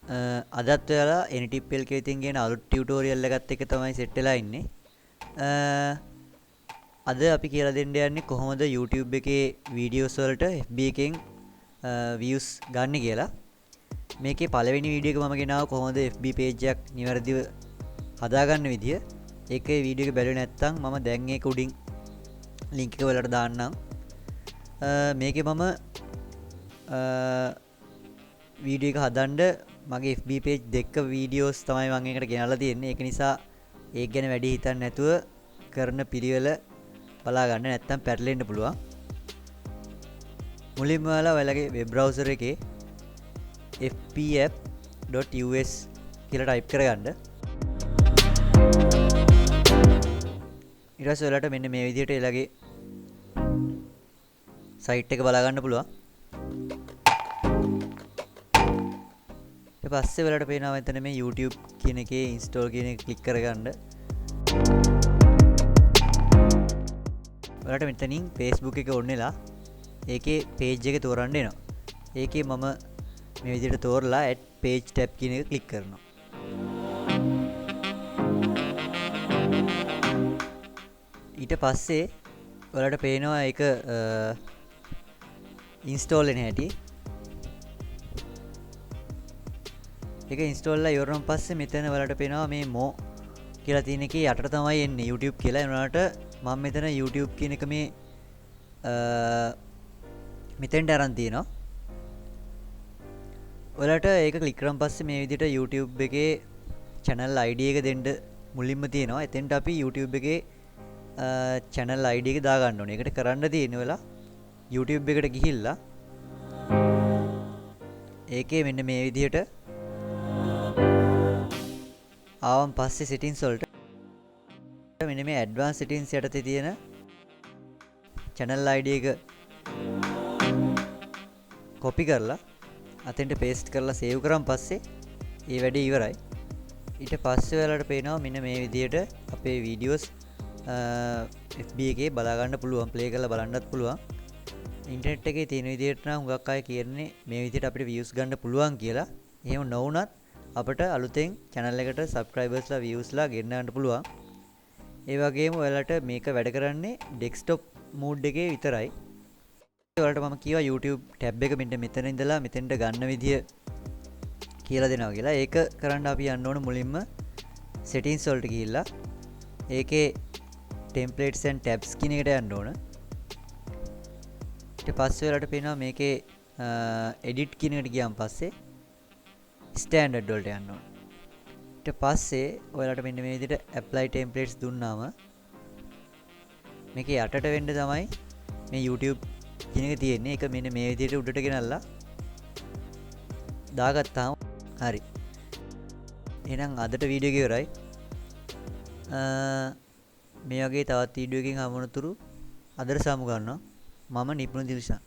අදත් ඔයාලා Anytiplk ඉතින් කියන අලුත් ටියුටෝරියල් එකත් එක තමයි සෙට් වෙලා ඉන්නේ. අද අපි කියලා දෙන්න යන්නේ කොහොමද YouTube එකේ වීඩියෝස් වලට FB එකෙන් views ගන්න කියලා. මේකේ පළවෙනි වීඩියෝ එක මම ගෙනාවා කොහොමද FB page එකක් නිවැරදිව හදාගන්න විදිය. ඒකේ වීඩියෝ එක බැලුවේ නැත්නම් මම දැන් ඒක උඩින් link එක වලට දාන්නම්. මේකේ මම වීඩියෝ එක හදන්න මගේ FB page දෙක වීඩියෝස් තමයි මම එකට ගෙනල්ලා තියෙන්නේ. ඒක නිසා ඒක ගැන වැඩි හිතන්න නැතුව කරන පිළිවෙල බලා ගන්න නැත්නම් පැටලෙන්න පුළුවන්. මුලින්ම ඔයාලගේ වෙබ් බ්‍රවුසර් එකේ fpapp.us කියලා ටයිප් කරගන්න. ඊට පස්සේ ඔයාලට මෙන්න මේ විදිහට එලගේ සයිට් එක බලා ගන්න පුළුවන්. ඊට පස්සේ ඔයාලට පේනවා මෙතන මේ YouTube කියන එකේ install කියන එක ක්ලික් කරගන්න. ඔයාලට මෙතනින් Facebook එක ඔන් වෙලා ඒකේ page එක තෝරන්න එනවා. ඒකේ මම මේ විදිහට තෝරලා add page tab කියන එක ක්ලික් කරනවා. ඊට පස්සේ ඔයාලට පේනවා ඒක install වෙන හැටි. ඒක install ලා ඉවරනම් පස්සේ මෙතන ඔයාලට පේනවා මේ mo කියලා තියෙන එකේ යටට තමයි එන්නේ YouTube කියලා. ඒ වුණාට මම මෙතන YouTube කියන එක මේ මෙතෙන්ට අරන් තියෙනවා. ඔයාලට ඒක ක්ලික් කරන් පස්සේ මේ විදිහට YouTube එකේ channel ID එක දෙන්න මුලින්ම තියෙනවා. එතෙන්ට අපි YouTube එකේ channel ID එක දා ගන්න ඕනේ. ඒකට කරන්න තියෙන්නේ ඔයාලා YouTube එකට ගිහිල්ලා ඒකේ මෙන්න මේ විදිහට ආවම් පස්සේ settings වලට මෙන්න මේ advanced settings යටතේ තියෙන channel ID එක copy කරලා අතෙන්ට paste කරලා save කරන් පස්සේ ඒ වැඩේ ඉවරයි. ඊට පස්සේ ඔයාලට පේනවා මෙන්න මේ විදිහට අපේ videos FB එකේ බලා ගන්න පුළුවන්, play කරලා බලන්නත් පුළුවන්. ඉන්ටර්නෙට් එකේ තියෙන විදිහට නම් හුඟක් අය කියන්නේ මේ විදිහට අපිට views ගන්න පුළුවන් කියලා. එහෙම නොවුනත් අපිට අලුතෙන් channel එකට subscribers ලා views ලා ගෙන්න ගන්න පුළුවන්. ඒ වගේම ඔයාලට මේක වැඩ කරන්නේ desktop mode එකේ විතරයි. ඔයාලට මම කියවා YouTube tab එක මෙතන ඉඳලා මෙතෙන්ට ගන්න විදිය කියලා දෙනවා කියලා. ඒක කරන්න අපි යන්න ඕන මුලින්ම settings වලට ගිහිල්ලා ඒකේ templates and tabs කියන එකට යන්න ඕන. ඊට පස්සේ ඔයාලට පේනවා මේකේ edit කියන එකට ගියාන් පස්සේ standard වලට යන්න ඕන. ඊට පස්සේ ඔයාලට මෙන්න මේ විදිහට apply templates දුන්නාම මේකේ යටට වෙන්න තමයි මේ YouTube කියන එක තියෙන්නේ. ඒක මෙන්න මේ විදිහට උඩට ගෙනල්ලා දාගත්තාම හරි. එහෙනම් අදට වීඩියෝ එක ඉවරයි. මේ වගේ තවත් වීඩියෝ එකකින් හමුවනතුරු අදට සමු ගන්නවා. මම නිපුණ දිල්ෂාන්.